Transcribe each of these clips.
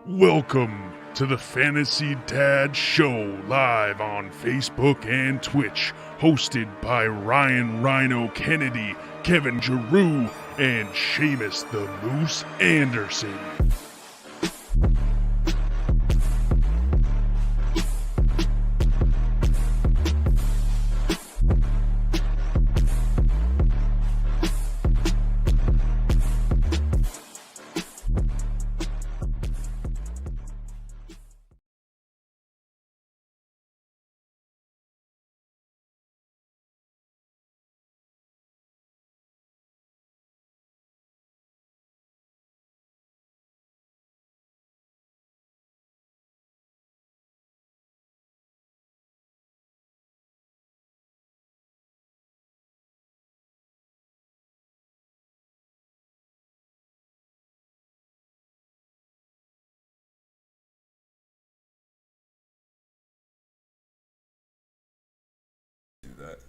Welcome to the Fantasy Dad Show, live on Facebook and Twitch, hosted by Ryan Ryno Kennedy, Kevin Giroux, and Seamus the Moose Anderson.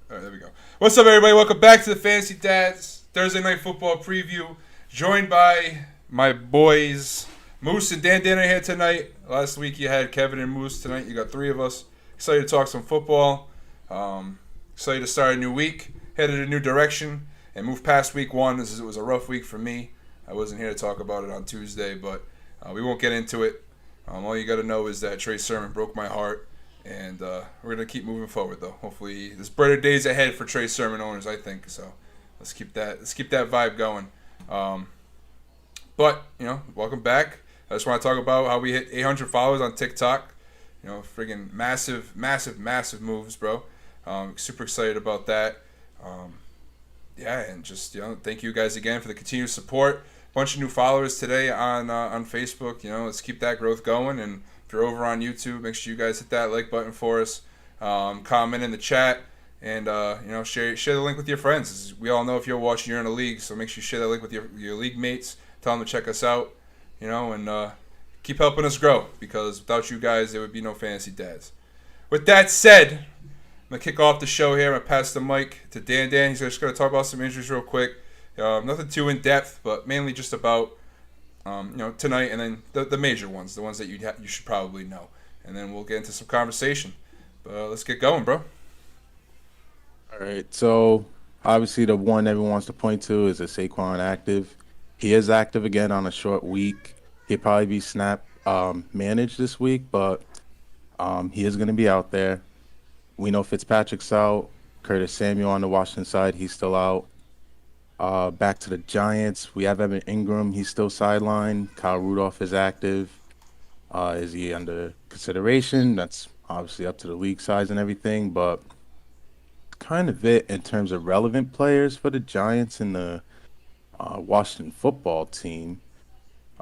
All right, there we go. What's up, everybody? Welcome back to the Fantasy Dads Thursday Night Football Preview. Joined by my boys, Moose and DanDan are here tonight. Last week you had Kevin and Moose. Tonight you got three of us. Excited to talk some football. Excited to start a new week, headed a new direction, and move past week one. It was a rough week for me. I wasn't here to talk about it on Tuesday, but we won't get into it. All you got to know is that Trey Sermon broke my heart. And we're going to keep moving forward, though. Hopefully, there's brighter days ahead for Trey Sermon owners, I think. So let's keep that vibe going. But, welcome back. I just want to talk about how we hit 800 followers on TikTok. Friggin' massive moves, bro. Super excited about that. And just, thank you guys again for the continued support. Bunch of new followers today on Facebook. Let's keep that growth going. And if you're over on YouTube, make sure you guys hit that like button for us. Comment in the chat, and share the link with your friends. As we all know, if you're watching, you're in a league, so make sure you share that link with your league mates. Tell them to check us out, and keep helping us grow, because without you guys, there would be no Fantasy Dads. With that said, I'm gonna kick off the show here. I'm gonna pass the mic to DanDan. He's just gonna talk about some injuries real quick. Nothing too in depth, but mainly just about tonight, and then the major ones, the ones that you should probably know, and then we'll get into some conversation. But let's get going, bro. All right. So obviously, the one everyone wants to point to is a Saquon active. He is active again on a short week. He'll probably be snap managed this week, but he is going to be out there. We know Fitzpatrick's out. Curtis Samuel on the Washington side, he's still out. Back to the Giants, we have Evan Ingram. He's still sidelined. Kyle Rudolph is active. Is he under consideration? That's obviously up to the league size and everything, but kind of it in terms of relevant players for the Giants and the Washington football team.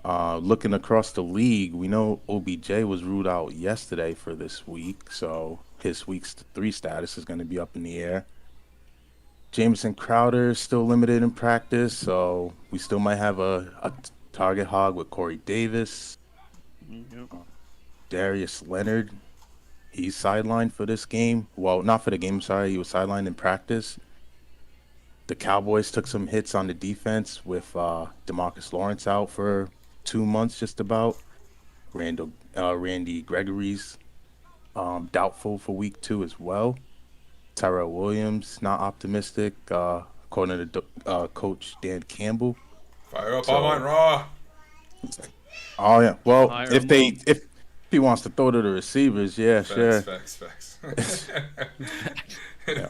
Looking across the league, we know OBJ was ruled out yesterday for this week, so his week 3 status is going to be up in the air. Jamison Crowder is still limited in practice, so we still might have a target hog with Corey Davis. Yep. Darius Leonard, he's sidelined for this game. Well, not for the game, sorry. He was sidelined in practice. The Cowboys took some hits on the defense with DeMarcus Lawrence out for 2 months just about. Randy Gregory's doubtful for week 2 as well. Tyrell Williams, not optimistic, according to Coach Dan Campbell. Fire up on Raw. Oh, yeah. Well, if he wants to throw to the receivers, yeah, sure. Facts. Yeah.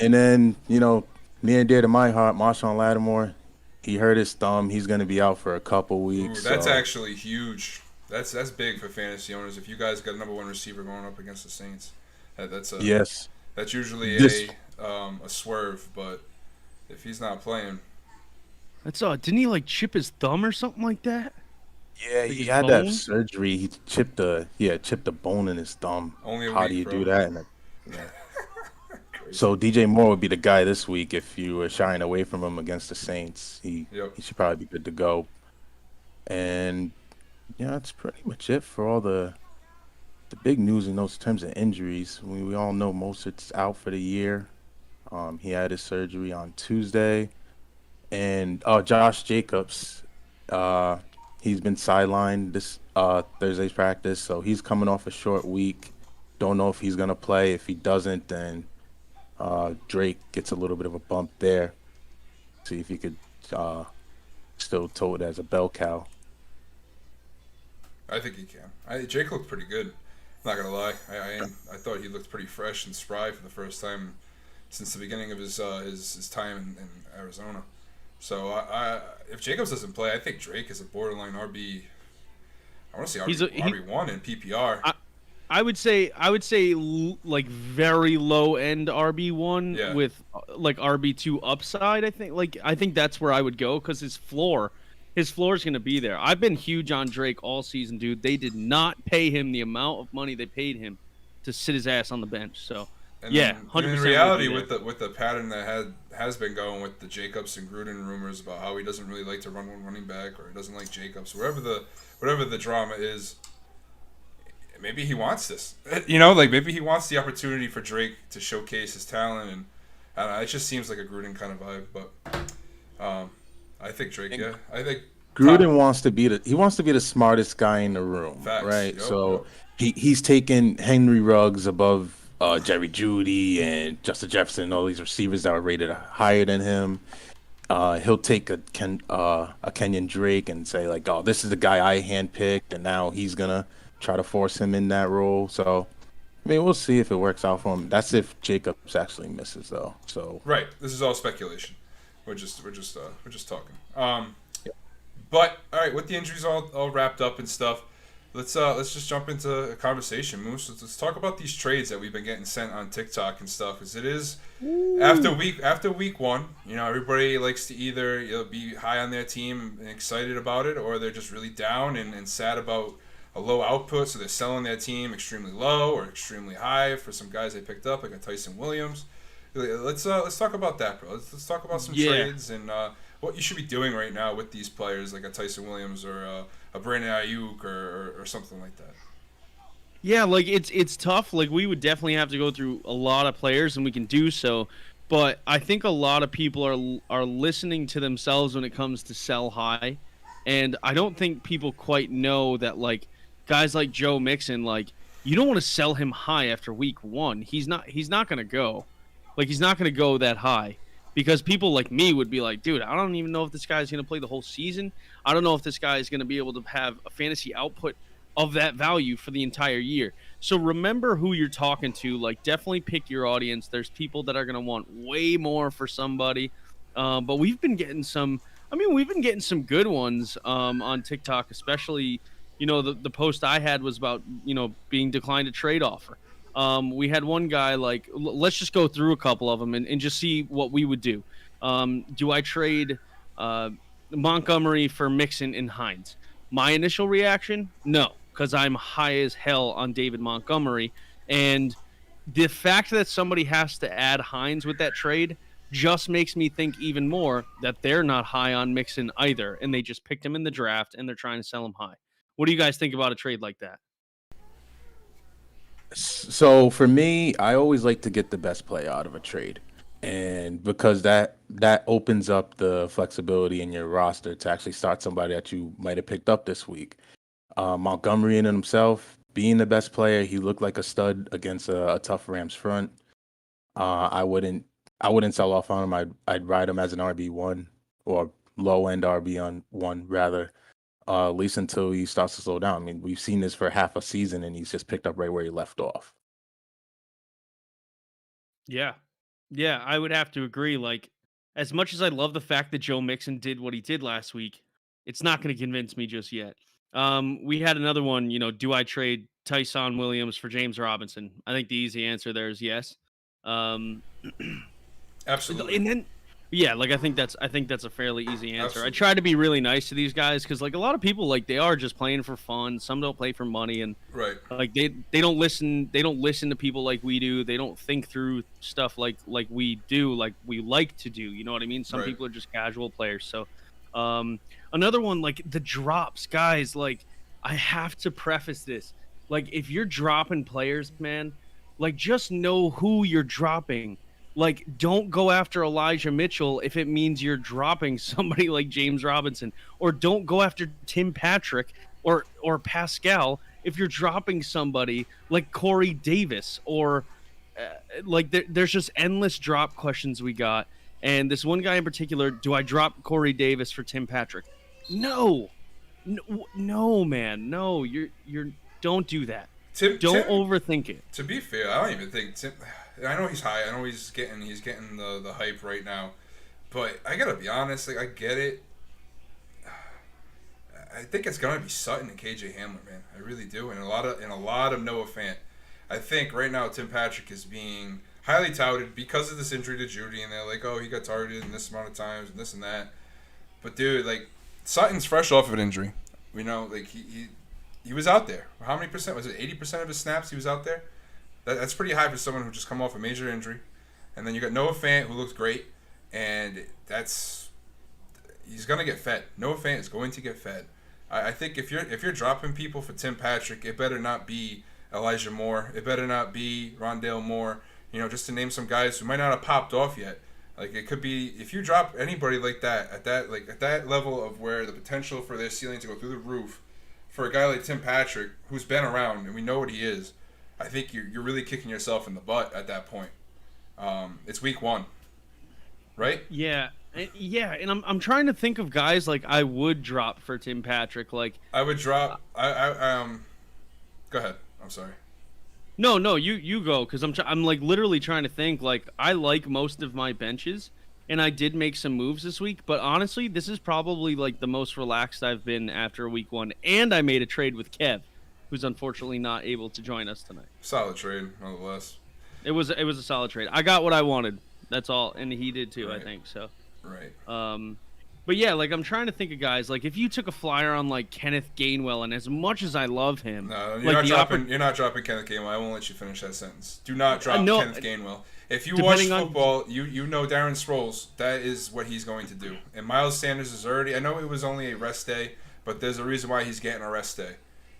And then, near and dear to my heart, Marshawn Lattimore, he hurt his thumb. He's going to be out for a couple weeks. Ooh, that's actually huge. That's big for fantasy owners. If you guys got a number 1 receiver going up against the Saints, yes. That's usually a swerve, but if he's not playing, that's didn't he chip his thumb or something like that? Yeah, he had to have surgery. He chipped a bone in his thumb. How do you do that? So DJ Moore would be the guy this week if you were shying away from him against the Saints. He should probably be good to go. And that's pretty much it for all the big news in those terms of injuries. We all know Mostert's out for the year. He had his surgery on Tuesday, And Josh Jacobs, uh, he's been sidelined this Thursday's practice, so he's coming off a short week. Don't know if he's gonna play. If he doesn't, then Drake gets a little bit of a bump there. See if he could uh, still tow it as a bell cow. I think he can. Jake looked pretty good. Not gonna lie, I thought he looked pretty fresh and spry for the first time since the beginning of his time in Arizona. So if Jacobs doesn't play, I think Drake is a borderline RB. I want to say RB1 in PPR. I would say like very low end RB1 with like RB2 upside. I think that's where I would go because his floor is going to be there. I've been huge on Drake all season, dude. They did not pay him the amount of money they paid him to sit his ass on the bench. So and 100%. In reality, with the pattern that has been going with the Jacobs and Gruden rumors about how he doesn't really like to run one running back or he doesn't like Jacobs, whatever the drama is. Maybe he wants this, like maybe he wants the opportunity for Drake to showcase his talent, and I don't know, it just seems like a Gruden kind of vibe. But I think Drake, I think Gruden wants to be the smartest guy in the room, facts. Right? He's taken Henry Ruggs above Jerry Jeudy and Justin Jefferson, and all these receivers that are rated higher than him. He'll take a Kenyon Drake and say like, "Oh, this is the guy I handpicked," and now he's gonna try to force him in that role. So, I mean, we'll see if it works out for him. That's if Jacobs actually misses, though. So right, this is all speculation. We're just talking. But all right, with the injuries all wrapped up and stuff, let's just jump into a conversation, Moose. Let's talk about these trades that we've been getting sent on TikTok and stuff. Because it is after week one, everybody likes to either be high on their team and excited about it, or they're just really down and sad about a low output, so they're selling their team extremely low or extremely high for some guys they picked up, like a Tyson Williams. Let's talk about that, bro. Let's talk about some trades and what you should be doing right now with these players, like a Tyson Williams or a Brandon Ayuk or something like that. Yeah, like it's tough. Like we would definitely have to go through a lot of players, and we can do so. But I think a lot of people are listening to themselves when it comes to sell high, and I don't think people quite know that like. Guys like Joe Mixon, like you don't want to sell him high after week one. He's not going to go. Like he's not going to go that high because people like me would be like, dude, I don't even know if this guy's going to play the whole season. I don't know if this guy is going to be able to have a fantasy output of that value for the entire year. So remember who you're talking to. Like definitely pick your audience. There's people that are going to want way more for somebody. But we've been getting some good ones on TikTok, especially the post I had was about, being declined a trade offer. We had one guy like, let's just go through a couple of them and just see what we would do. Do I trade Montgomery for Mixon and Hines? My initial reaction, no, because I'm high as hell on David Montgomery. And the fact that somebody has to add Hines with that trade just makes me think even more that they're not high on Mixon either. And they just picked him in the draft and they're trying to sell him high. What do you guys think about a trade like that? So for me, I always like to get the best play out of a trade, and because that opens up the flexibility in your roster to actually start somebody that you might have picked up this week. Montgomery in himself being the best player, he looked like a stud against a tough Rams front. I wouldn't sell off on him. I'd ride him as an RB1 or low end RB1 rather. At least until he starts to slow down. I mean, we've seen this for half a season, and he's just picked up right where he left off. Yeah, I would have to agree. Like, as much as I love the fact that Joe Mixon did what he did last week, it's not going to convince me just yet. We had another one. Do I trade Tyson Williams for James Robinson? I think the easy answer there is yes. Absolutely. And then. Yeah, like I think that's a fairly easy answer. Absolutely. I try to be really nice to these guys because like a lot of people like they are just playing for fun. Some don't play for money, and right. Like they don't listen to people like we do. They don't think through stuff like we do, like we like to do. You know what I mean? Some Right. people are just casual players. So another one like the drops, guys. Like I have to preface this. Like if you're dropping players, man, like just know who you're dropping. Like, don't go after Elijah Mitchell if it means you're dropping somebody like James Robinson, or don't go after Tim Patrick or Pascal if you're dropping somebody like Corey Davis, or there's just endless drop questions we got. And this one guy in particular, do I drop Corey Davis for Tim Patrick? No, man, no. You're don't do that. Don't overthink it. To be fair, I don't even think Tim. I know he's high. I know he's getting the hype right now, but I gotta be honest. Like, I get it. I think it's gonna be Sutton and KJ Hamler, man. I really do, and a lot of Noah Fant. I think right now Tim Patrick is being highly touted because of this injury to Judy, and they're like, oh, he got targeted in this amount of times and this and that. But dude, like, Sutton's fresh off of an injury. We know, like, he was out there. How many percent was it? 80% of his snaps he was out there. That's pretty high for someone who just come off a major injury. And then you got Noah Fant, who looks great, and he's gonna get fed. Noah Fant is going to get fed. I think if you're dropping people for Tim Patrick, it better not be Elijah Moore. It better not be Rondale Moore. You know, just to name some guys who might not have popped off yet. Like, it could be, if you drop anybody like that at that level of where the potential for their ceiling to go through the roof, for a guy like Tim Patrick, who's been around and we know what he is, I think you're really kicking yourself in the butt at that point. It's week 1, right? Yeah. Yeah, and I'm trying to think of guys like I would drop for Tim Patrick. Like, I would drop. Go ahead. I'm sorry. No, you go, because I'm like literally trying to think. Like, I like most of my benches, and I did make some moves this week. But honestly, this is probably like the most relaxed I've been after week 1. And I made a trade with Kev, who's unfortunately not able to join us tonight. Solid trade, nonetheless. It was a solid trade. I got what I wanted. That's all, and he did too. Right. I think so. Right. But yeah, like, I'm trying to think of guys. Like, if you took a flyer on like Kenneth Gainwell, and as much as I love him, no, you're not dropping Kenneth Gainwell. I won't let you finish that sentence. Do not drop Kenneth Gainwell. If you watch football, you know Darren Sproles. That is what he's going to do. And Miles Sanders is already. I know it was only a rest day, but there's a reason why he's getting a rest day.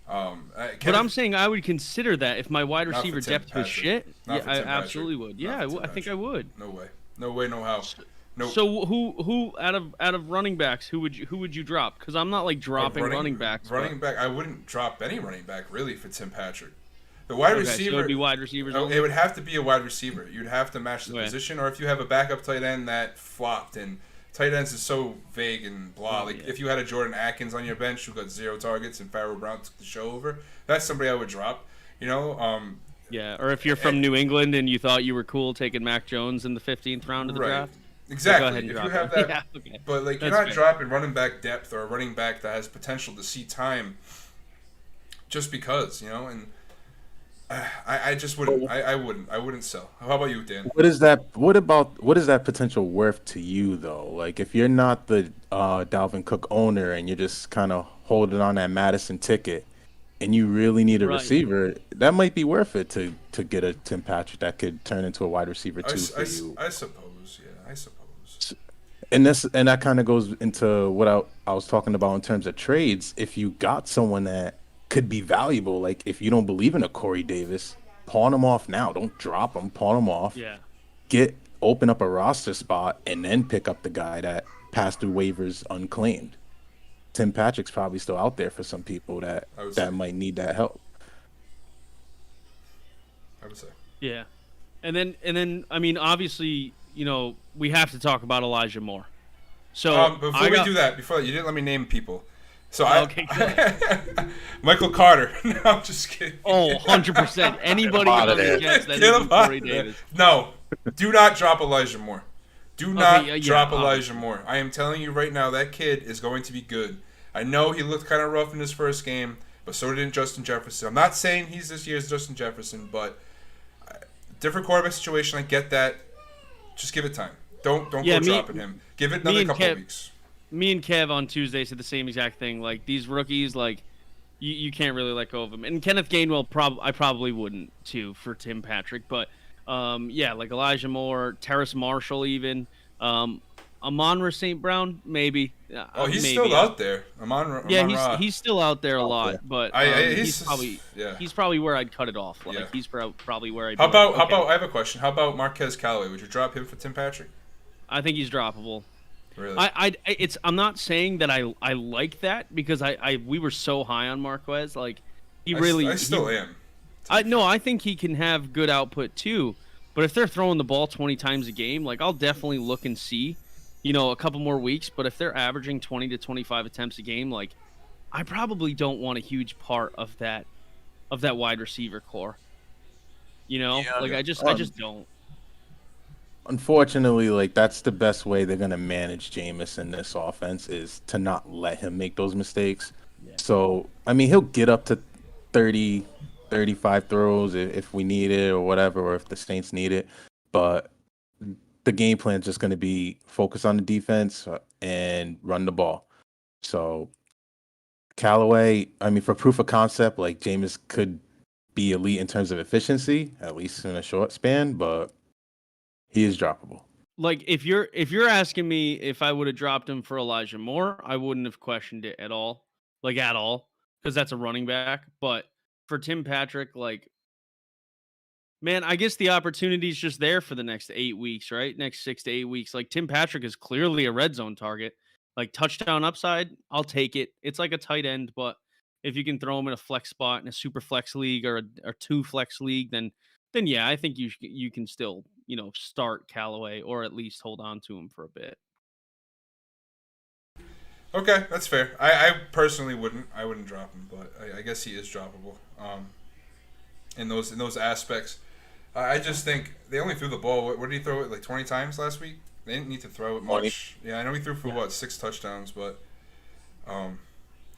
But I'm saying I would consider that if my wide receiver depth was shit. Yeah, I absolutely would. Yeah, I think I would. No way. No way. No how. Nope. So who out of running backs who would you drop? Because I'm not like dropping running backs. Running back, I wouldn't drop any running back really for Tim Patrick. The wide receiver. So it would be wide receivers. It would have to be a wide receiver. You'd have to match the position, or if you have a backup tight end that flopped, and tight ends is so vague and blah. If you had a Jordan Atkins on your bench who got 0 targets and Pharaoh Brown took the show over, that's somebody I would drop. You know. Yeah, or if you're from New England and you thought you were cool taking Mac Jones in the 15th round of the draft. Exactly. If you have that, but like, you're not dropping running back depth or a running back that has potential to see time, just because, you know. And I just wouldn't. I wouldn't sell. How about you, Dan? What is that? What is that potential worth to you though? Like, if you're not the Dalvin Cook owner and you're just kind of holding on that Madison ticket, and you really need a receiver, that might be worth it to get a Tim Patrick that could turn into a wide receiver too for you. I suppose. Yeah, I suppose. And that kind of goes into what I was talking about in terms of trades. If you got someone that could be valuable, like if you don't believe in a Corey Davis, pawn him off now. Don't drop him. Pawn him off. Yeah. Open up a roster spot and then pick up the guy that passed through waivers unclaimed. Tim Patrick's probably still out there for some people that might need that help. I would say. Yeah. And then I mean, obviously, you know, we have to talk about Elijah Moore. So before you didn't let me name people. So Michael Carter. No, I'm just kidding. Oh, 100%. Anybody on the Jets that is Corey Davis. No, do not drop Elijah Moore. Do not drop Elijah Moore. I am telling you right now, that kid is going to be good. I know he looked kind of rough in his first game, but so did Justin Jefferson. I'm not saying he's this year's Justin Jefferson, but different quarterback situation. I get that. Just give it time. Don't go dropping him. Give it another couple of weeks. Me and Kev on Tuesday said the same exact thing. Like, these rookies, like, you can't really let go of them. And Kenneth Gainwell, I probably wouldn't too for Tim Patrick. But like Elijah Moore, Terrace Marshall, even. Amon-Ra St. Brown, maybe. Oh, he's maybe. still out there. Amon-Ra. He's still out there a lot, but he's probably where I'd cut it off. Like he's probably where I'd. How about? I have a question. How about Marquez Callaway? Would you drop him for Tim Patrick? I think he's droppable. Really? I'm not saying that I like that because we were so high on Marquez. Like I still am. I think he can have good output too. But if they're throwing the ball 20 times a game, like I'll definitely look and see, a couple more weeks. But if they're averaging 20 to 25 attempts a game, like I probably don't want a huge part of that wide receiver core. I just don't. Unfortunately, like that's the best way they're gonna manage Jameis in this offense is to not let him make those mistakes. Yeah. So I mean, he'll get up to 30. 35 throws if we need it or whatever, or if the Saints need it. But the game plan is just going to be focus on the defense and run the ball. So Callaway, I mean, for proof of concept, like Jameis could be elite in terms of efficiency, at least in a short span, but he is droppable. Like if you're asking me if I would have dropped him for Elijah Moore, I wouldn't have questioned it at all, because that's a running back. But for Tim Patrick, like, man, I guess the opportunity's just there for the next 8 weeks, right? Next 6 to 8 weeks. Like, Tim Patrick is clearly a red zone target. Like, touchdown upside, I'll take it. It's like a tight end, but if you can throw him in a flex spot in a super flex league or two flex league, then yeah, I think you can still, start Callaway or at least hold on to him for a bit. Okay, that's fair. I personally wouldn't. I wouldn't drop him, but I guess he is droppable. In those aspects, I just think they only threw the ball. What did he throw it like 20 times last week? They didn't need to throw it much. Yeah, I know he threw for 6 touchdowns, but I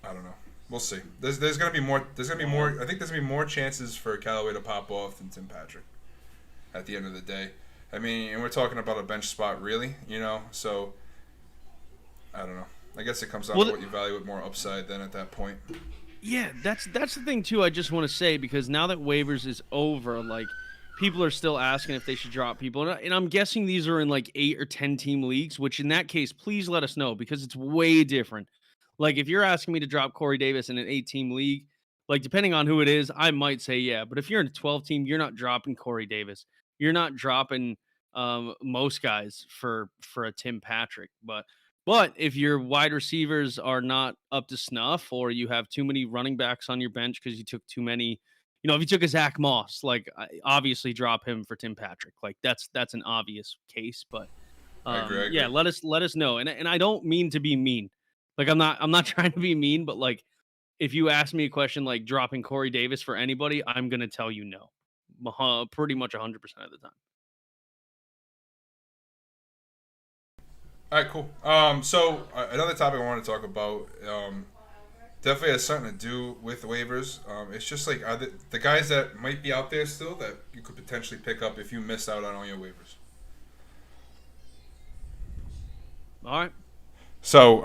don't know. We'll see. There's gonna be more. I think there's gonna be more chances for Callaway to pop off than Tim Patrick. At the end of the day, I mean, and we're talking about a bench spot, really. So I don't know. I guess it comes down to what you value with more upside then at that point. Yeah, that's the thing too. I just want to say, because now that waivers is over, like people are still asking if they should drop people, and I'm guessing these are in like 8 or 10 team leagues. Which in that case, please let us know, because it's way different. Like if you're asking me to drop Corey Davis in an 8-team league, like depending on who it is, I might say yeah. But if you're in a 12-team, you're not dropping Corey Davis. You're not dropping most guys for a Tim Patrick, But if your wide receivers are not up to snuff, or you have too many running backs on your bench because you took too many, if you took a Zach Moss, like obviously drop him for Tim Patrick. Like that's an obvious case. But I agree. Yeah, let us know. And I don't mean to be mean. Like I'm not trying to be mean, but like if you ask me a question like dropping Corey Davis for anybody, I'm gonna tell you no, pretty much 100% of the time. All right, cool. So another topic I want to talk about definitely has something to do with waivers. It's just like are the guys that might be out there still that you could potentially pick up if you missed out on all your waivers. All right. So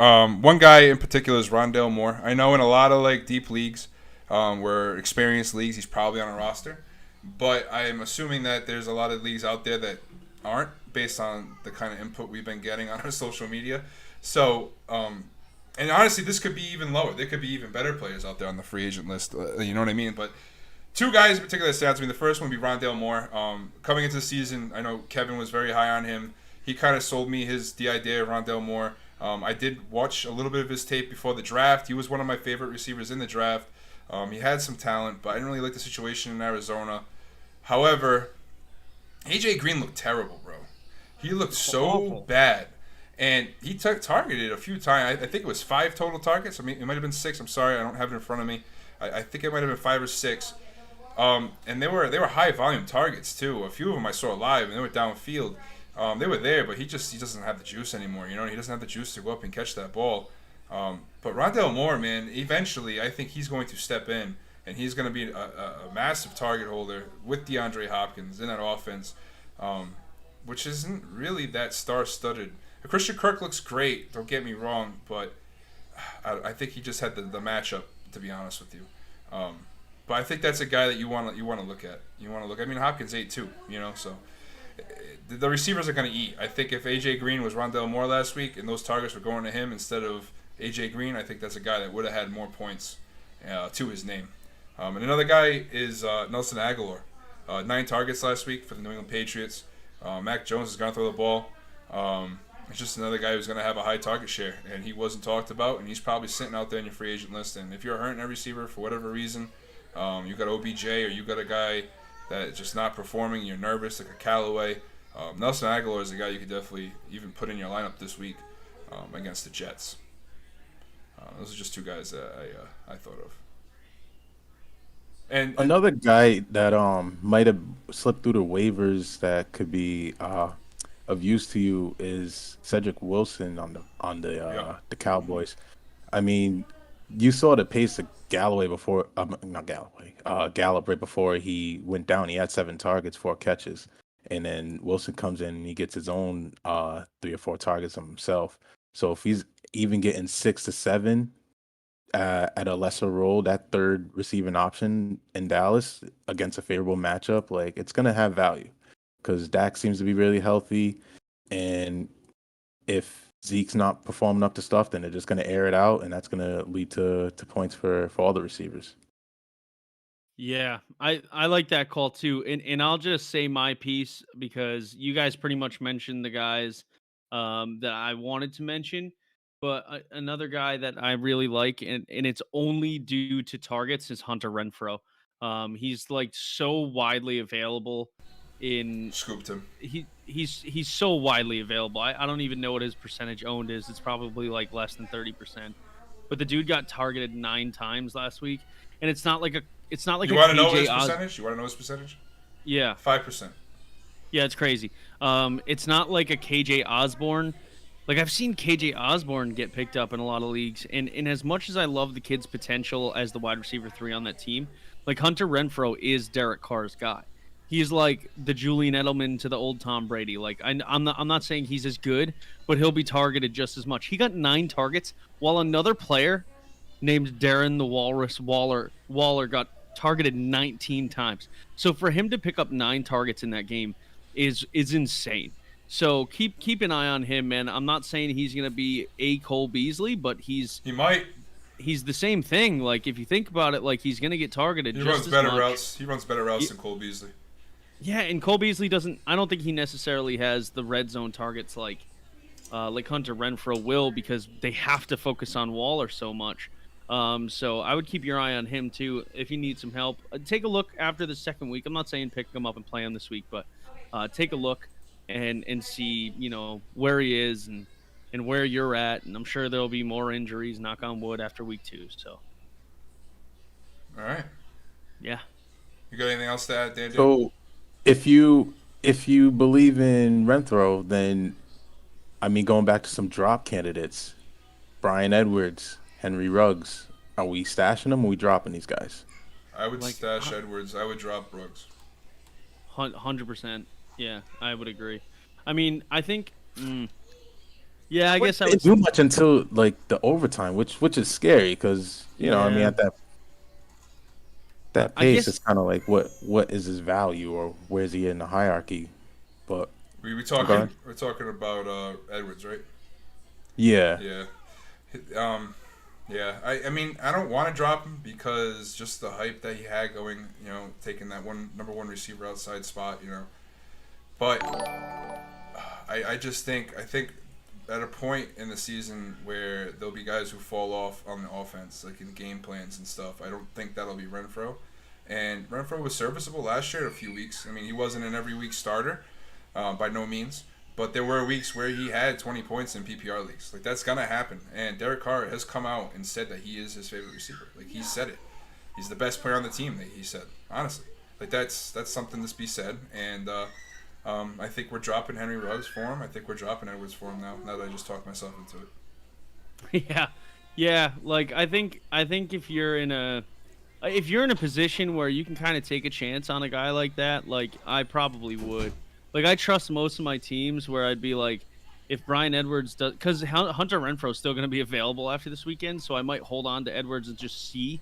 one guy in particular is Rondale Moore. I know in a lot of like deep leagues, where experienced leagues, he's probably on a roster, but I am assuming that there's a lot of leagues out there that aren't, based on the kind of input we've been getting on our social media. So, and honestly, this could be even lower. There could be even better players out there on the free agent list. You know what I mean? But 2 guys in particular that stand out to me. The first one would be Rondale Moore. Coming into the season, I know Kevin was very high on him. He kind of sold me the idea of Rondale Moore. I did watch a little bit of his tape before the draft. He was one of my favorite receivers in the draft. He had some talent, but I didn't really like the situation in Arizona. However, AJ Green looked terrible, bro. He looked so bad. And he targeted a few times. I think it was 5 total targets. I mean, it might have been 6. I'm sorry, I don't have it in front of me. I think it might have been 5 or 6. And they were high volume targets too. A few of them I saw live, and they were downfield. They were there, but he doesn't have the juice anymore. He doesn't have the juice to go up and catch that ball. But Rondale Moore, man, eventually I think he's going to step in, and he's going to be a massive target holder with DeAndre Hopkins in that offense, which isn't really that star-studded. Christian Kirk looks great, don't get me wrong, but I think he just had the matchup, to be honest with you. But I think that's a guy that you want to look at. I mean, Hopkins ate too, so the receivers are going to eat. I think if A.J. Green was Rondale Moore last week and those targets were going to him instead of A.J. Green, I think that's a guy that would have had more points to his name. And another guy is Nelson Aguilar. 9 targets last week for the New England Patriots. Mac Jones is going to throw the ball. It's just another guy who's going to have a high target share, and he wasn't talked about, and he's probably sitting out there in your free agent list. And if you're hurting a receiver for whatever reason, you got OBJ or you got a guy that's just not performing, you're nervous, like a Callaway. Nelson Aguilar is a guy you could definitely even put in your lineup this week against the Jets. Those are just 2 guys that I thought of. And another guy that might have slipped through the waivers that could be of use to you is Cedric Wilson on the Cowboys. I mean, you saw the pace of Galloway before, not Galloway, Gallup right before he went down. He had 7 targets, 4 catches, and then Wilson comes in and he gets his own 3 or 4 targets himself. So if he's even getting 6 to 7 at a lesser role, that third receiving option in Dallas against a favorable matchup, like it's gonna have value because Dak seems to be really healthy, and if Zeke's not performing up to stuff, then they're just gonna air it out, and that's gonna lead to points for all the receivers. Yeah, I like that call too, and I'll just say my piece because you guys pretty much mentioned the guys that I wanted to mention. But another guy that I really like, and it's only due to targets, is Hunter Renfrow. He's like so widely available scooped him. He's so widely available. I don't even know what his percentage owned is. It's probably like less than 30%. But the dude got targeted 9 times last week, and it's not like You want to know his percentage? You want to know his percentage? Yeah, 5%. Yeah, it's crazy. It's not like a KJ Osborne. Like, I've seen KJ Osborne get picked up in a lot of leagues, and as much as I love the kid's potential as the wide receiver 3 on that team, like, Hunter Renfrow is Derek Carr's guy. He's like the Julian Edelman to the old Tom Brady. Like, I'm not saying he's as good, but he'll be targeted just as much. He got 9 targets, while another player named Darren the Walrus Waller got targeted 19 times. So for him to pick up 9 targets in that game is insane. So keep an eye on him, man. I'm not saying he's gonna be a Cole Beasley, but he's the same thing. Like, if you think about it, like, he's gonna get targeted. He runs better routes. He runs better routes than Cole Beasley. Yeah, and Cole Beasley doesn't. I don't think he necessarily has the red zone targets like Hunter Renfrow will, because they have to focus on Waller so much. So I would keep your eye on him too if you need some help. Take a look after the second week. I'm not saying pick him up and play him this week, but take a look and see, you know, where he is and where you're at. And I'm sure there'll be more injuries, knock on wood, after week 2. So. All right. Yeah. You got anything else to add, Dan? So if you believe in Renfrow, then I mean, going back to some drop candidates, Bryan Edwards, Henry Ruggs, are we stashing them or are we dropping these guys? I would stash Edwards. I would drop Ruggs. 100%. Yeah, I would agree. I mean, I think. Yeah, I guess I would. They do much until like the overtime, which is scary because I mean, at that pace, it's kind of like what is his value or where's he in the hierarchy? But we're talking about Edwards, right? Yeah. Yeah. Yeah. I mean, I don't want to drop him because just the hype that he had going, taking that number one receiver outside spot, But I think at a point in the season where there'll be guys who fall off on the offense, like in game plans and stuff, I don't think that'll be Renfrow. And Renfrow was serviceable last year in a few weeks. I mean, he wasn't an every week starter by no means. But there were weeks where he had 20 points in PPR leagues. Like, that's going to happen. And Derek Carr has come out and said that he is his favorite receiver. Like, he said it. He's the best player on the team, he said. Honestly. Like, that's something to be said. And I think we're dropping Henry Ruggs for him. I think we're dropping Edwards for him now that I just talked myself into it. Yeah. Like, I think if you're in a position where you can kind of take a chance on a guy like that, like, I probably would. Like, I trust most of my teams where I'd be like, if Bryan Edwards does, because Hunter Renfrow is still going to be available after this weekend, so I might hold on to Edwards and just see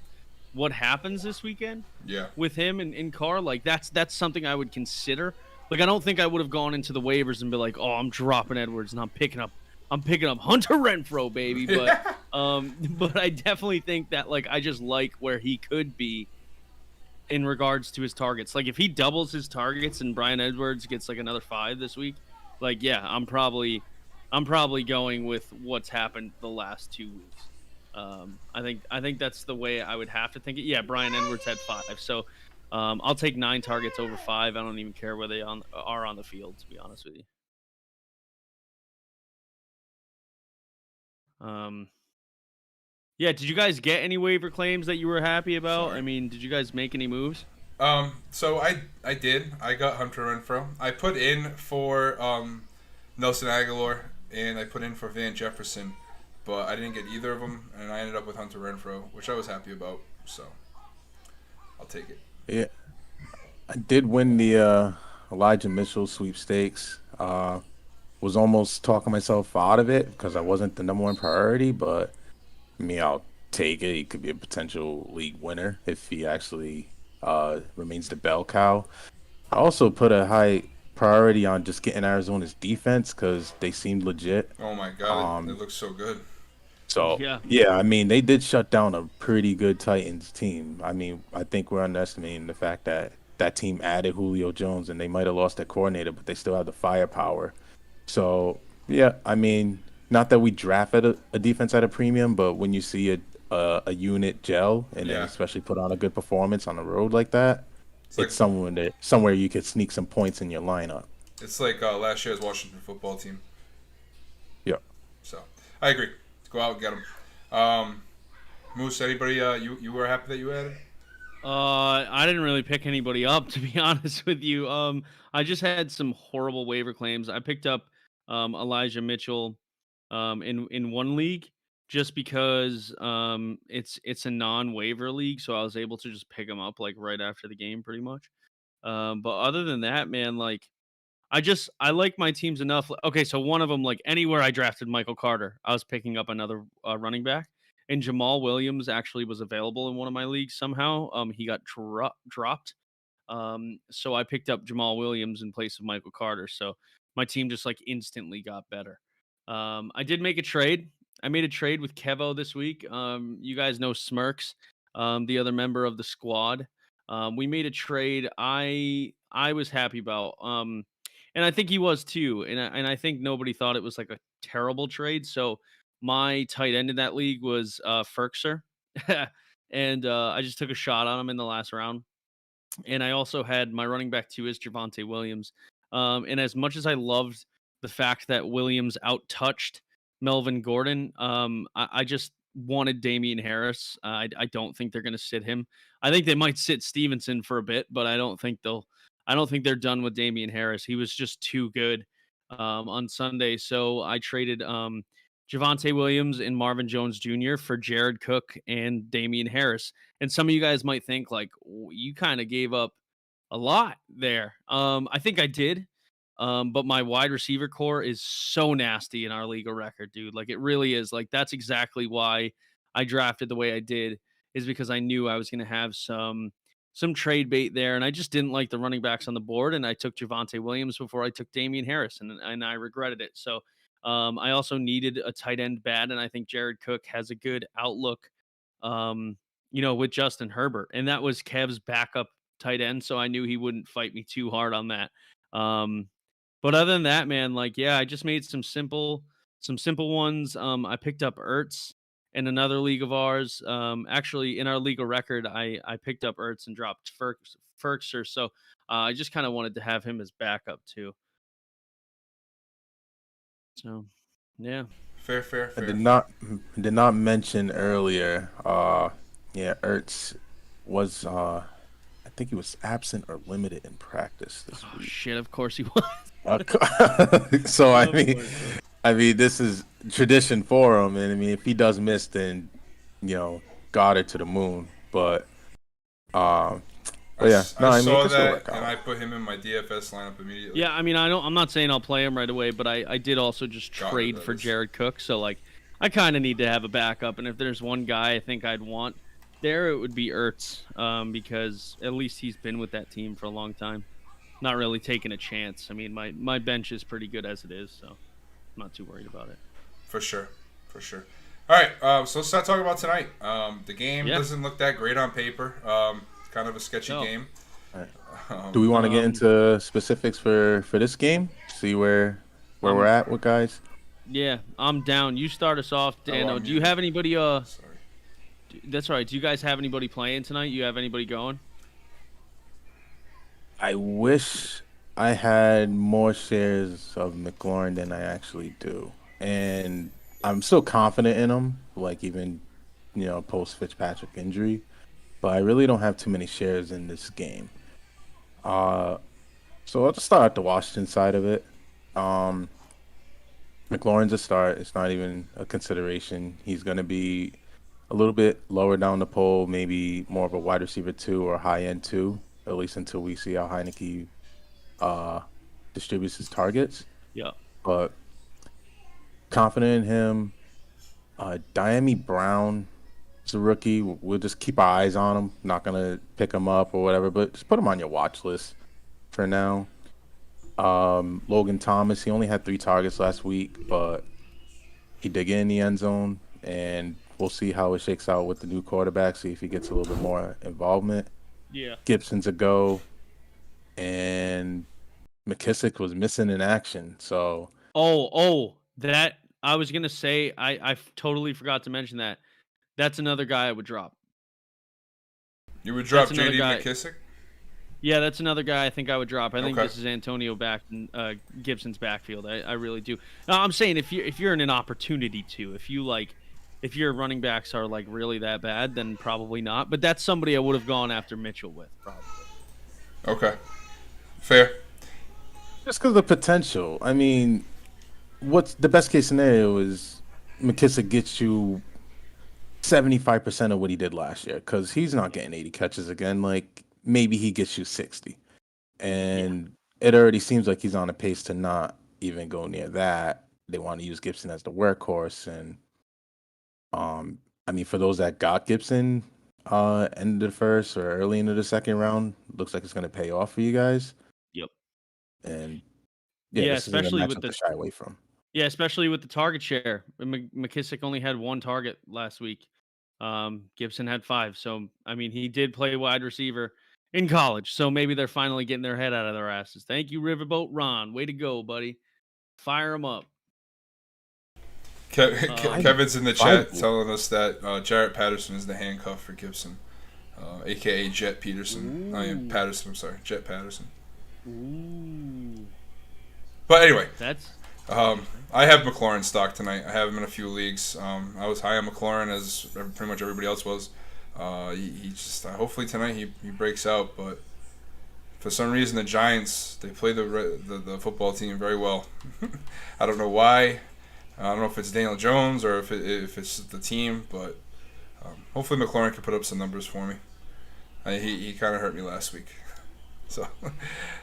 what happens this weekend. Yeah. With him and Carr, like, that's something I would consider. Like I don't think I would have gone into the waivers and be like, oh, I'm dropping Edwards and I'm picking up Hunter Renfrow, baby. But but I definitely think that like I just like where he could be in regards to his targets. Like if he doubles his targets and Bryan Edwards gets like another 5 this week, like yeah, I'm probably going with what's happened the last 2 weeks. I think that's the way I would have to think it. Yeah, Bryan Edwards had 5, so I'll take 9 targets over 5. I don't even care where they are on the field, to be honest with you. Yeah, did you guys get any waiver claims that you were happy about? Sorry. I mean, did you guys make any moves? So I did. I got Hunter Renfrow. I put in for Nelson Aguilar, and I put in for Van Jefferson, but I didn't get either of them, and I ended up with Hunter Renfrow, which I was happy about. So I'll take it. Yeah, I did win the Elijah Mitchell sweepstakes. Was almost talking myself out of it because I wasn't the number 1 priority, but I mean, I'll take it. He could be a potential league winner if he actually remains the bell cow. I also put a high priority on just getting Arizona's defense because they seemed legit. Oh my god, it looks so good. So yeah, I mean, they did shut down a pretty good Titans team. I mean, I think we're underestimating the fact that that team added Julio Jones and they might have lost their coordinator, but they still have the firepower. So yeah, I mean, not that we drafted a defense at a premium, but when you see a unit gel and then especially put on a good performance on the road like that, it's somewhere you could sneak some points in your lineup. It's like last year's Washington football team. Yeah. So I agree. Go out and get them. Moose, anybody you were happy that you added? I didn't really pick anybody up, to be honest with you. I just had some horrible waiver claims. I picked up Elijah Mitchell in one league just because it's a non-waiver league, so I was able to just pick him up like right after the game pretty much. But other than that, man, like I like my teams enough. Okay, so one of them, like anywhere I drafted Michael Carter, I was picking up another running back. And Jamal Williams actually was available in one of my leagues somehow. He got dropped. So I picked up Jamal Williams in place of Michael Carter. So my team just like instantly got better. I did make a trade. I made a trade with Kevo this week. You guys know Smirks, the other member of the squad. We made a trade I was happy about. And I think he was too. And I think nobody thought it was like a terrible trade. So my tight end in that league was Ferkser. And I just took a shot on him in the last round. And I also had my running back too is Javonte Williams. And as much as I loved the fact that Williams outtouched Melvin Gordon, I just wanted Damian Harris. I don't think they're going to sit him. I think they might sit Stevenson for a bit, but I don't think they're done with Damian Harris. He was just too good on Sunday. So I traded Javonte Williams and Marvin Jones Jr. for Jared Cook and Damian Harris. And some of you guys might think like you kind of gave up a lot there. I think I did. But my wide receiver core is so nasty in our legal record, dude. Like it really is. Like that's exactly why I drafted the way I did, is because I knew I was going to have some trade bait there, and I just didn't like the running backs on the board, and I took Javonte Williams before I took Damian Harris, and I regretted it. So I also needed a tight end bad, and I think Jared Cook has a good outlook, with Justin Herbert, and that was Kev's backup tight end, so I knew he wouldn't fight me too hard on that. But other than that, man, like, yeah, I just made some simple ones. I picked up Ertz in another league of ours. Actually, in our legal record, I picked up Ertz and dropped Ferkser. So I just kind of wanted to have him as backup too. So, yeah. Fair. I did not mention earlier. Ertz was I think he was absent or limited in practice this week. Shit, of course he was. So I mean, this is tradition for him, and I mean, if he does miss, then got it to the moon. But I saw that, and I put him in my DFS lineup immediately. Yeah, I mean, I'm not saying I'll play him right away, but I did also just trade for Jared Cook. So like, I kind of need to have a backup, and if there's one guy I think I'd want there, it would be Ertz, because at least he's been with that team for a long time. not really taking a chance. I mean, my bench is pretty good as it is, so I'm not too worried about it. For sure. All right, so let's start talking about tonight. The game doesn't look that great on paper. Kind of a sketchy game. All right. Do we want to get into specifics for this game? See where we're at with guys? Yeah, I'm down. You start us off, Dano. Do you have anybody? Sorry. That's all right. Do you guys have anybody playing tonight? You have anybody going? I wish I had more shares of McLaurin than I actually do, and I'm still confident in him. Like even, post Fitzpatrick injury, but I really don't have too many shares in this game. So I'll just start at the Washington side of it. McLaurin's a start. It's not even a consideration. He's going to be a little bit lower down the pole, maybe more of a wide receiver 2 or high end 2, at least until we see how Heineke distributes his targets. Yeah. But confident in him. Diami Brown is a rookie. We'll just keep our eyes on him. Not going to pick him up or whatever, but just put him on your watch list for now. Logan Thomas, he only had 3 targets last week, but he did get in the end zone, and we'll see how it shakes out with the new quarterback, see if he gets a little bit more involvement. Yeah. Gibson's a go, and McKissick was missing in action, so... That I was going to say, I totally forgot to mention that. That's another guy I would drop. You would drop J.D. McKissick? Yeah, that's another guy I think I would drop. I think this is Antonio Gibson's backfield. I really do. Now, I'm saying if you're in an opportunity to, if your running backs are like really that bad, then probably not. But that's somebody I would have gone after Mitchell with, probably. Okay, fair. Just because of the potential. I mean, what's the best case scenario is McKissick gets you 75% of what he did last year, because he's not getting 80 catches again. Like, maybe he gets you 60. And it already seems like he's on a pace to not even go near that. They want to use Gibson as the workhorse. And, I mean, for those that got Gibson end of the first or early into the second round, looks like it's going to pay off for you guys. Yep. And, this especially with the to shy away from. Yeah, especially with the target share. McKissick only had 1 target last week. Gibson had 5. So, I mean, he did play wide receiver in college. So maybe they're finally getting their head out of their asses. Thank you, Riverboat Ron. Way to go, buddy. Fire him up. Kevin's in the chat telling us that Jarrett Patterson is the handcuff for Gibson, a.k.a. Jet Peterson. Patterson, I'm sorry. Jet Patterson. Ooh. But anyway. I have McLaurin stock tonight. I have him in a few leagues. I was high on McLaurin, as pretty much everybody else was. He just hopefully tonight he breaks out. But for some reason, the Giants, they play the football team very well. I don't know why. I don't know if it's Daniel Jones or if it's the team. But hopefully McLaurin can put up some numbers for me. He kind of hurt me last week. So,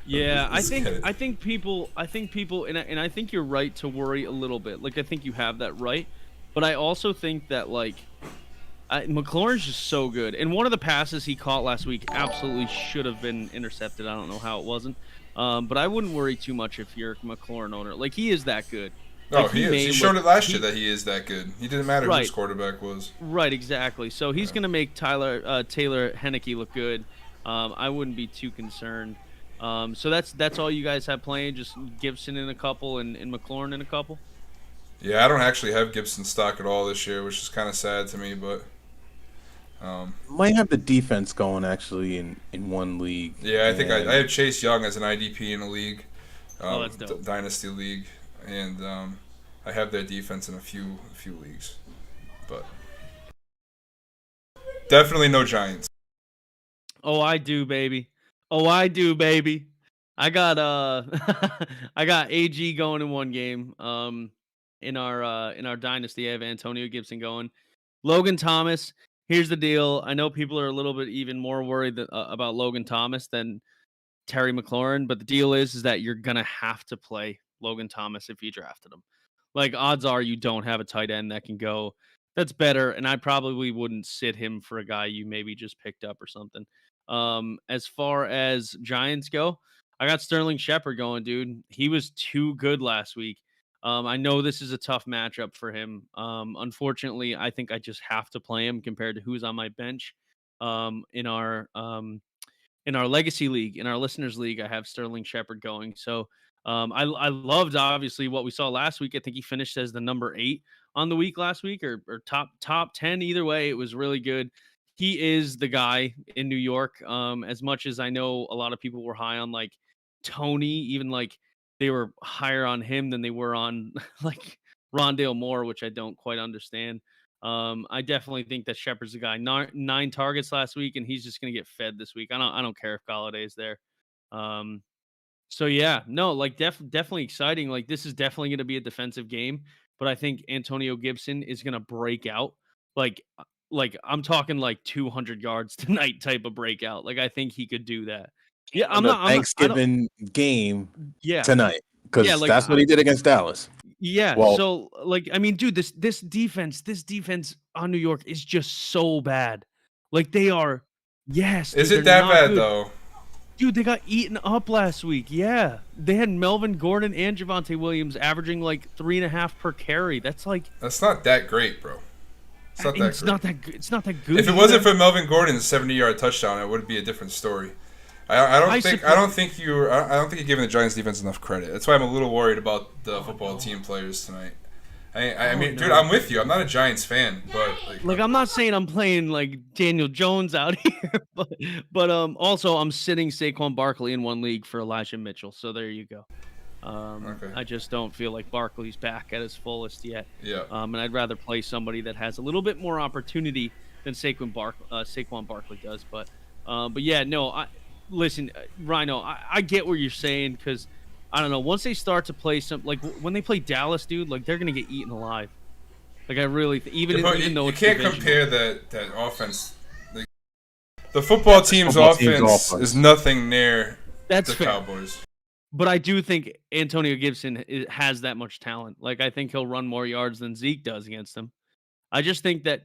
yeah, I think people, and I think you're right to worry a little bit. Like, I think you have that right, but I also think that McLaurin's just so good. And one of the passes he caught last week absolutely should have been intercepted. I don't know how it wasn't, but I wouldn't worry too much if you're a McLaurin owner. Like, he is that good. He is. He showed it last year that he is that good. He didn't matter who his quarterback was. Right, exactly. So he's going to make Taylor Heineke look good. I wouldn't be too concerned. So that's all you guys have playing, just Gibson in a couple and McLaurin in a couple? Yeah, I don't actually have Gibson stock at all this year, which is kind of sad to me, but... might have the defense going, actually, in one league. Yeah, I think I have Chase Young as an IDP in a league. That's dope. Dynasty league. And I have their defense in a few leagues. But... definitely no Giants. Oh, I do, baby. I got I got AG going in one game. In our dynasty, I have Antonio Gibson going. Logan Thomas. Here's the deal. I know people are a little bit even more worried about Logan Thomas than Terry McLaurin, but the deal is that you're gonna have to play Logan Thomas if you drafted him. Like, odds are you don't have a tight end that can go. That's better, and I probably wouldn't sit him for a guy you maybe just picked up or something. As far as Giants go, I got Sterling Shepard going, dude. He was too good last week. I know this is a tough matchup for him. Unfortunately, I think I just have to play him compared to who's on my bench. In our legacy league, in our listeners league, I have Sterling Shepard going. So I loved obviously what we saw last week. I think he finished as the number 8 on the week last week, or top 10. Either way, it was really good. He is the guy in New York. As much as I know a lot of people were high on like Tony, even like they were higher on him than they were on like Rondale Moore, which I don't quite understand. I definitely think that Shepard's the guy. Nine targets last week, and he's just gonna get fed this week. I don't care if Galladay's there. So yeah, no, like definitely exciting. Like this is definitely gonna be a defensive game, but I think Antonio Gibson is gonna break out. Like I'm talking like 200 yards tonight type of breakout. Like I think he could do that. Yeah, On the Thanksgiving game yeah, tonight, because yeah, like, that's what he did against Dallas. Yeah, Well, so like I mean, dude, this defense on New York is just so bad. Like they are, yes. Is dude, it they're that not bad good. though? Dude, they got eaten up last week. Yeah, they had Melvin Gordon and Javonte Williams averaging like 3.5 per carry. That's not that great, bro. It's not that great. It's not that good. If it wasn't for Melvin Gordon's 70-yard touchdown, it would be a different story. I don't think you're giving the Giants defense enough credit. That's why I'm a little worried about the football team players tonight. I mean, dude, I'm with you. I'm not a Giants fan, but like I'm not saying I'm playing like Daniel Jones out here, but also I'm sitting Saquon Barkley in one league for Elijah Mitchell. So there you go. Okay. I just don't feel like Barkley's back at his fullest yet. Yeah. And I'd rather play somebody that has a little bit more opportunity than Saquon Barkley does. But yeah, no. Listen, Ryno, I get what you're saying, because I don't know. Once they start to play when they play Dallas, dude, like they're gonna get eaten alive. Like I really, even though you it's can't divisional. compare that offense. Like, the football team's offense is nothing near the Cowboys. But I do think Antonio Gibson has that much talent. Like I think he'll run more yards than Zeke does against him. I just think that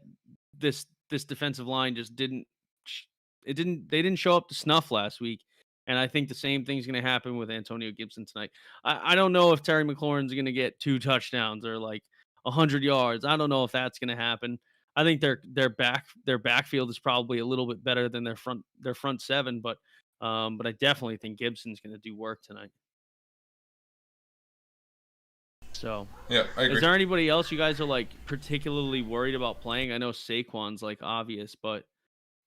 this defensive line just didn't show up to snuff last week. And I think the same thing's going to happen with Antonio Gibson tonight. I don't know if Terry McLaurin's going to get 2 touchdowns or like 100 yards. I don't know if that's going to happen. I think their backfield is probably a little bit better than their front seven, but I definitely think Gibson's going to do work tonight. So yeah, I agree. Is there anybody else you guys are like particularly worried about playing? I know Saquon's like obvious, but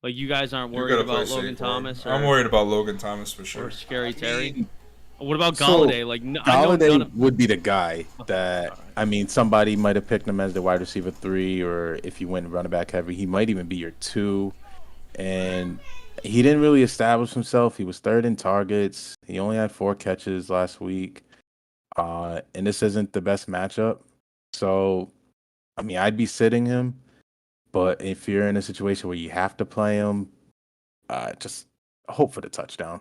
like you guys aren't worried about Logan Thomas? I'm worried about Logan Thomas for sure. Or Scary Terry? What about Galladay? Galladay would be the guy that, I mean, somebody might have picked him as the wide receiver 3, or if you went running back heavy, he might even be your 2. And he didn't really establish himself. He was 3rd in targets. He only had 4 catches last week. And this isn't the best matchup. So, I mean, I'd be sitting him. But if you're in a situation where you have to play him, just hope for the touchdown.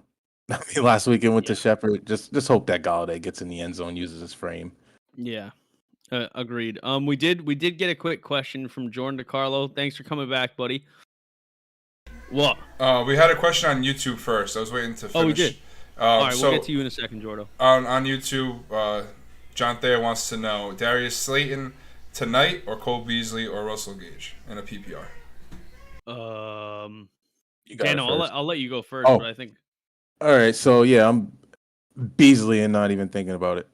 I mean, last weekend with the Shepard, just hope that Galladay gets in the end zone, uses his frame. Yeah, agreed. We did get a quick question from Jordan DeCarlo. Thanks for coming back, buddy. What? We had a question on YouTube first. I was waiting to finish. Oh, we did. All right, we'll get to you in a second, Jordo. On YouTube, John Thayer wants to know Darius Slayton tonight or Cole Beasley or Russell Gage in a PPR. Dan, I'll let you go first, but I think. All right, so yeah, I'm Beasley and not even thinking about it.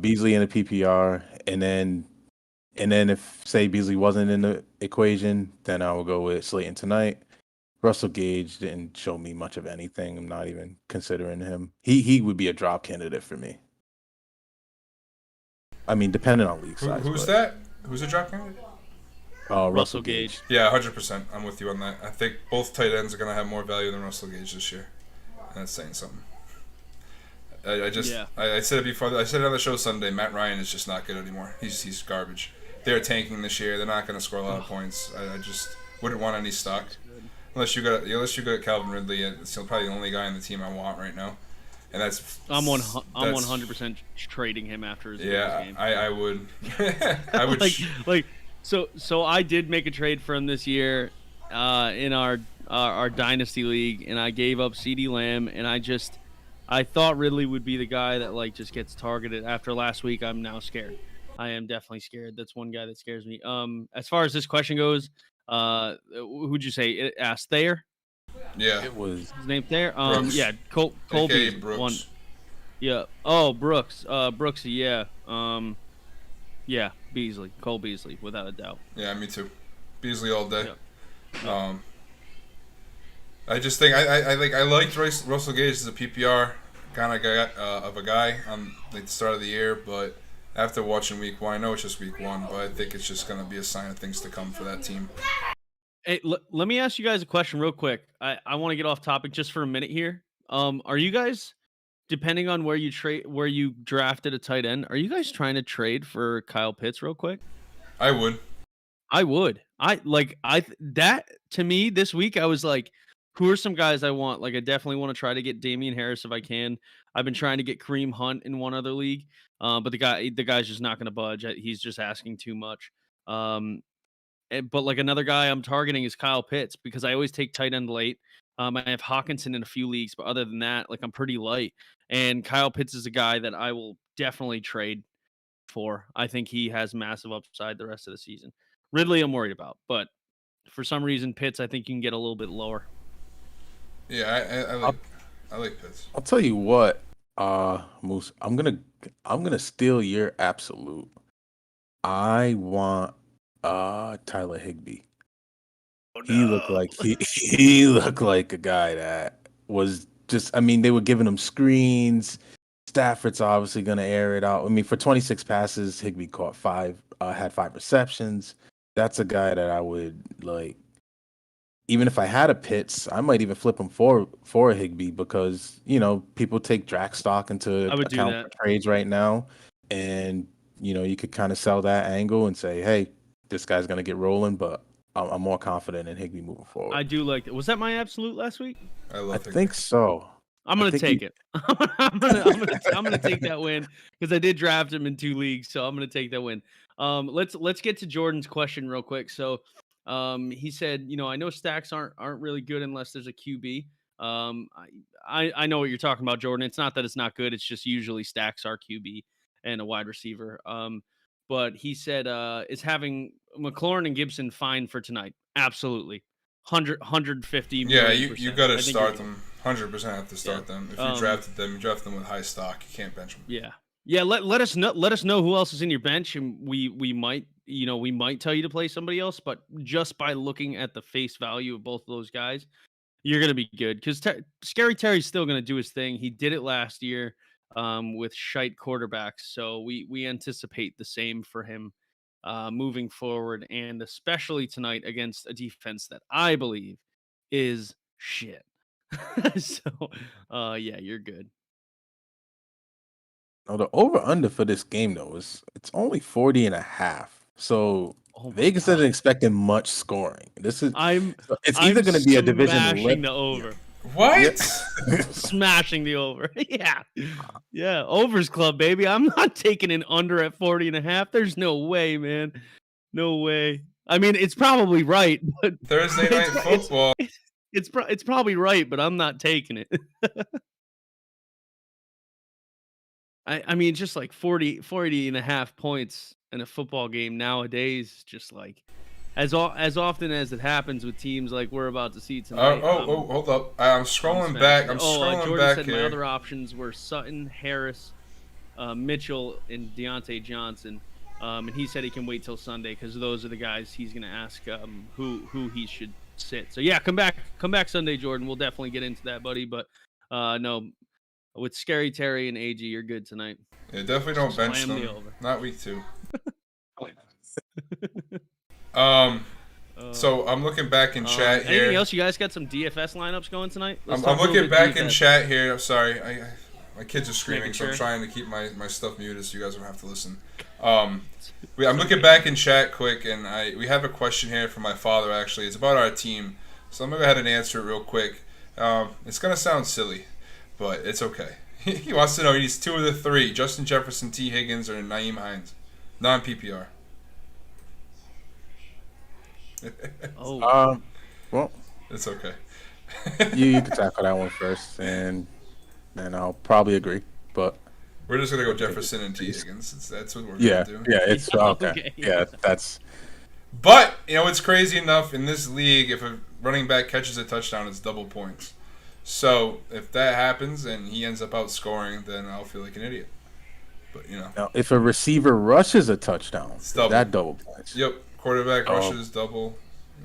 Beasley in a PPR, and then if say Beasley wasn't in the equation, then I will go with Slayton tonight. Russell Gage didn't show me much of anything. I'm not even considering him. He would be a drop candidate for me. I mean, depending on league size. Who's that? Who's a drop candidate? Russell Gage. Yeah, 100%. I'm with you on that. I think both tight ends are going to have more value than Russell Gage this year. And that's saying something. I said it before. I said it on the show Sunday. Matt Ryan is just not good anymore. He's garbage. They're tanking this year. They're not going to score a lot of points. I just wouldn't want any stock. Unless you got Calvin Ridley. It's probably the only guy on the team I want right now. And I'm 100% trading him after his game. I would. I would. So I did make a trade for him this year, in our dynasty league, and I gave up CeeDee Lamb, and I thought Ridley would be the guy that like just gets targeted. After last week, I'm now scared. I am definitely scared. That's one guy that scares me. As far as this question goes, who'd you say it asked Thayer? Yeah. It was His name Thayer? Brooks. Yeah, Cole AKA Beasley. Brooks. One. Yeah. Oh, Brooks. Brooksy. Yeah. Yeah. Beasley. Cole Beasley, without a doubt. Yeah, me too. Beasley all day. Yeah. I just think I liked Russell Gage as a PPR kind of guy of a guy on like the start of the year, but after watching week 1, I know it's just week 1, but I think it's just going to be a sign of things to come for that team. Hey, let me ask you guys a question real quick. I want to get off topic just for a minute here. Are you guys, depending on where you drafted a tight end, are you guys trying to trade for Kyle Pitts real quick? I would. I would. That to me this week, I was like, who are some guys I want? Like, I definitely want to try to get Damian Harris if I can. I've been trying to get Kareem Hunt in one other league, but the guy's just not going to budge. He's just asking too much. But like another guy I'm targeting is Kyle Pitts because I always take tight end late. I have Hawkinson in a few leagues, but other than that, like I'm pretty light. And Kyle Pitts is a guy that I will definitely trade for. I think he has massive upside the rest of the season. Ridley, I'm worried about, but for some reason, Pitts, I think you can get a little bit lower. Yeah, I like Pitts. I'll tell you what, Moose. I'm gonna steal your absolute. I want Tyler Higbee. Oh, He looked like he looked like a guy that was just. I mean, they were giving him screens. Stafford's obviously gonna air it out. I mean, for 26 passes, Higbee caught 5, had 5 receptions. That's a guy that I would like. Even if I had a Pitts, I might even flip him for a Higbee because people take draft stock into account for trades right now, and you could kind of sell that angle and say, hey, this guy's gonna get rolling, but I'm more confident in Higbee moving forward. I do like it. Was that my absolute last week? I think so. I'm gonna take it. I'm gonna take that win because I did draft him in 2 leagues, so I'm gonna take that win. Let's get to Jordan's question real quick. So, he said, I know stacks aren't really good unless there's a QB. I know what you're talking about, Jordan. It's not that it's not good. It's just usually stacks are QB and a wide receiver. But he said, is having McLaurin and Gibson fine for tonight? Absolutely. 150. Yeah, you got to start them. 100% have to start them. If you drafted them, you draft them with high stock. You can't bench them. Yeah. Let us know who else is in your bench, and we might tell you to play somebody else. But just by looking at the face value of both of those guys, you're gonna be good because Scary Terry's still gonna do his thing. He did it last year with shite quarterbacks, so we anticipate the same for him moving forward, and especially tonight against a defense that I believe is shit. So, yeah, you're good. No, the over-under for this game, though, it's only 40.5. So Vegas isn't expecting much scoring. It's either going to be a division smashing the over. What? Yeah. Smashing the over. Yeah. Overs club, baby. I'm not taking an under at 40.5. There's no way, man. No way. I mean, it's probably right, but Thursday night football. It's probably right, but I'm not taking it. I mean, just like 40.5 points in a football game nowadays, just like as often as it happens with teams like we're about to see tonight. Hold up. I'm scrolling back. I'm scrolling Jordan back said here. My other options were Sutton, Harris, Mitchell, and Deontay Johnson. And he said he can wait till Sunday because those are the guys he's going to ask who he should sit. So, yeah, come back Sunday, Jordan. We'll definitely get into that, buddy. But, no, with Scary Terry and AG, you're good tonight. Yeah, definitely don't bench them. Not week 2. So I'm looking back in chat here. Anything else? You guys got some DFS lineups going tonight? I'm looking back in chat here. I'm sorry. My kids are screaming, so I'm trying to keep my stuff muted so you guys don't have to listen. I'm looking back in chat quick, and we have a question here from my father, actually. It's about our team, so I'm going to go ahead and answer it real quick. It's going to sound silly, but it's okay. He wants to know he needs 2 of the 3, Justin Jefferson, T. Higgins, or Nyheim Hines. Non-PPR. Well, it's okay. you can tackle that one first, and and I'll probably agree. But We're just gonna go Jefferson and T Higgins. Since that's what we're yeah, gonna do. yeah, it's okay. Okay. Yeah, that's But it's crazy enough in this league. If a running back catches a touchdown, it's double points. So if that happens and he ends up outscoring, then I'll feel like an idiot. But now if a receiver rushes a touchdown, It's double. that double points. Yep, quarterback Oh. rushes double.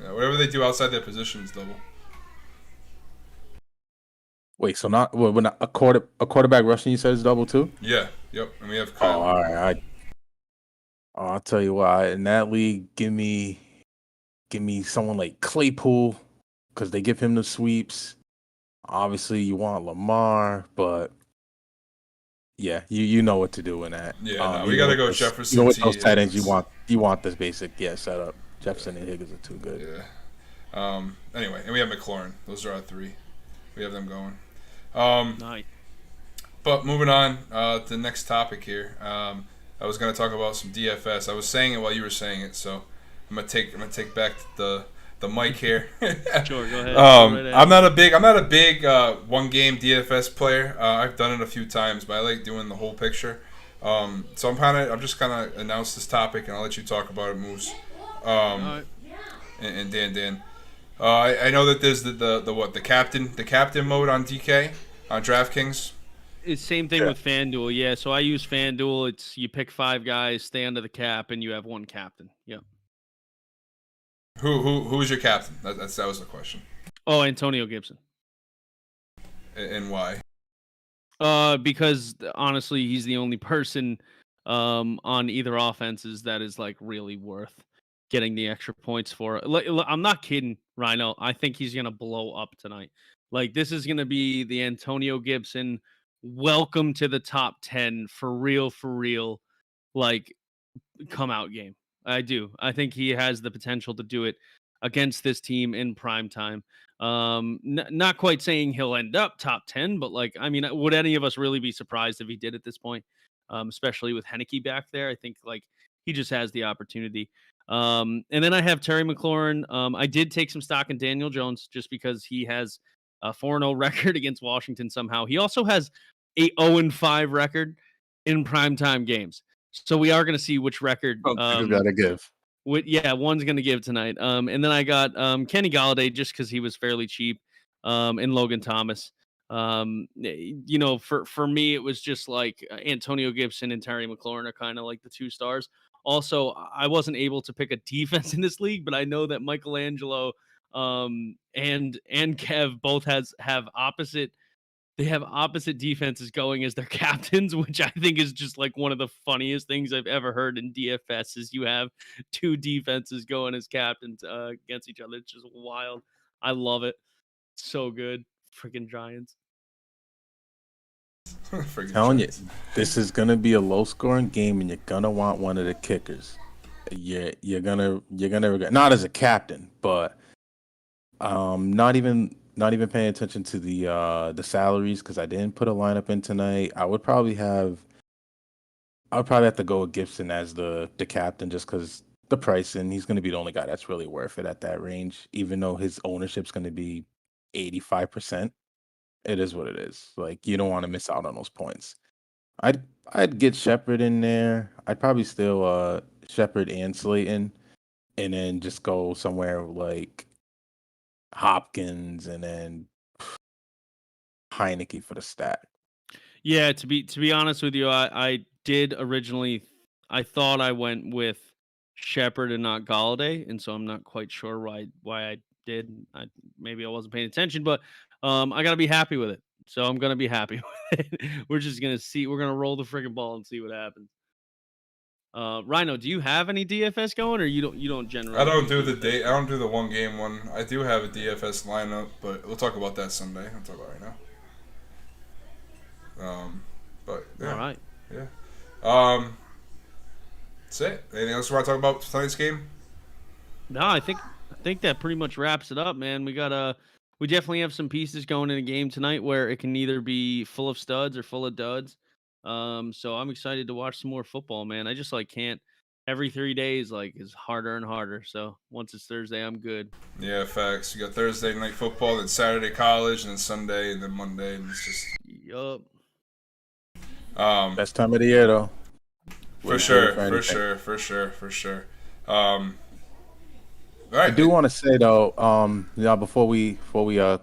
Yeah, whatever they do outside their position is double. Wait, so when a quarterback rushing, you said is double too? Yeah, yep. And we have Oh, Kyle. all right. I'll tell you why. In that league, give me someone like Claypool, because they give him the sweeps. Obviously, you want Lamar, but yeah, you know what to do in that. Yeah, no, we gotta go Jefferson. You know, with T. those tight ends, Higgins. you want this basic setup. Jefferson and Higgins are too good. Yeah. Anyway, and we have McLaurin. Those are our three. We have them going. Nice. But moving on to the next topic here. I was gonna talk about some DFS. I was saying it while you were saying it, so I'm gonna take back the mic here. Sure, go ahead. I'm not a big one game DFS player. I've done it a few times, but I like doing the whole picture. So I'm just kind of announce this topic, and I'll let you talk about it, Moose. Right. And Dan. I know that there's the captain mode on DK on DraftKings. It's same thing with FanDuel, yeah. So I use FanDuel. It's you pick 5 guys, stay under the cap, and you have one captain. Yep. Who is your captain? That was the question. Oh, Antonio Gibson. And why? Because honestly, he's the only person on either offenses that is like really worth getting the extra points for. I'm not kidding, Ryno. I think he's gonna blow up tonight. Like this is gonna be the Antonio Gibson welcome to the top 10 for real. Like come out game. I do. I think he has the potential to do it against this team in prime time. Not quite saying he'll end up top 10, but like, I mean, would any of us really be surprised if he did at this point? Especially with Heineke back there. I think like he just has the opportunity. And then I have Terry McLaurin. I did take some stock in Daniel Jones just because he has a 4-0 record against Washington somehow. He also has a 0-5 record in primetime games. So we are going to see which record. You gotta give. One's going to give tonight. And then I got Kenny Galladay just because he was fairly cheap, and Logan Thomas. For me, it was just like Antonio Gibson and Terry McLaurin are kind of like the 2 stars. Also, I wasn't able to pick a defense in this league, but I know that Michelangelo and Kev both have opposite. They have opposite defenses going as their captains, which I think is just like one of the funniest things I've ever heard in DFS is you have 2 defenses going as captains against each other. It's just wild. I love it. So good. Freaking Giants. Telling you, this is gonna be a low scoring game, and you're gonna want one of the kickers. You're gonna regret, not as a captain, but not even paying attention to the salaries because I didn't put a lineup in tonight. I would probably have to go with Gibson as the captain just because the pricing. He's going to be the only guy that's really worth it at that range, even though his ownership's going to be 85%. It is what it is. Like you don't want to miss out on those points. I'd get Shepard in there. I'd probably still Shepard and Slayton, and then just go somewhere like Hopkins and then Heineke for the stat. Yeah, to be honest with you, I did originally. I thought I went with Shepard and not Galladay, and so I'm not quite sure why I did. Maybe I wasn't paying attention, but I gotta be happy with it. So I'm gonna be happy with it. We're just gonna see. We're gonna roll the freaking ball and see what happens. Ryno, do you have any DFS going, or you don't generally? I don't do I don't do the one game one. I do have a DFS lineup, but we'll talk about that Sunday. I'll talk about it right now. But yeah. All right. Yeah. That's it. Anything else you want to talk about tonight's game? No, I think that pretty much wraps it up, man. We definitely have some pieces going in a game tonight where it can either be full of studs or full of duds. So I'm excited to watch some more football, man. I just can't. Every 3 days is harder and harder. So once it's Thursday, I'm good. Yeah, facts. You got Thursday night football, then Saturday college, and then Sunday, and then Monday, and it's just Yup. Best time of the year, though. For sure. All right. I do want to say though, before we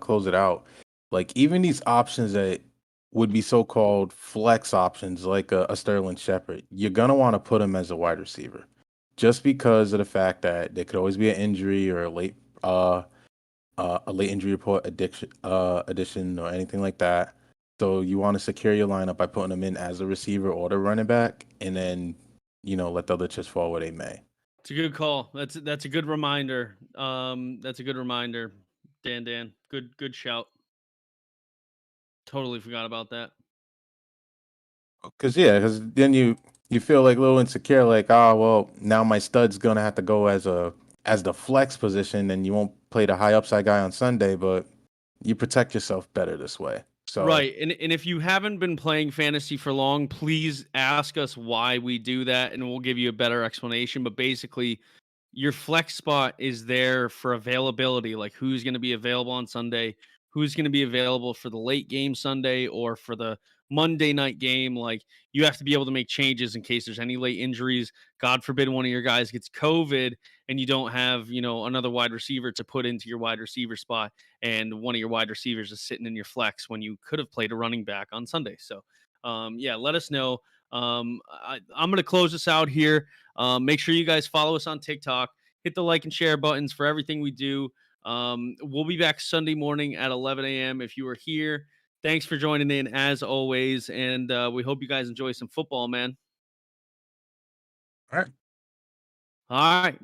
close it out, like even these options that would be so-called flex options, like a Sterling Shepard, you're gonna want to put him as a wide receiver, just because of the fact that there could always be an injury or a late injury report addition or anything like that. So you want to secure your lineup by putting him in as a receiver or the running back, and then let the other chips fall where they may. It's a good call. That's a good reminder. That's a good reminder, Dan. Good shout. Totally forgot about that. Because then you feel like a little insecure, like, oh well, now my stud's gonna have to go as the flex position, and you won't play the high upside guy on Sunday, but you protect yourself better this way. So Right, and if you haven't been playing fantasy for long, please ask us why we do that, and we'll give you a better explanation. But basically, your flex spot is there for availability, like who's going to be available on Sunday, who's going to be available for the late game Sunday or for the Monday night game. Like you have to be able to make changes in case there's any late injuries. God forbid one of your guys gets COVID and you don't have, another wide receiver to put into your wide receiver spot, and one of your wide receivers is sitting in your flex when you could have played a running back on Sunday. So, let us know. I'm going to close this out here. Make sure you guys follow us on TikTok. Hit the like and share buttons for everything we do. We'll be back Sunday morning at 11 a.m. if you are here. Thanks for joining in as always, and we hope you guys enjoy some football, man. all right. All right.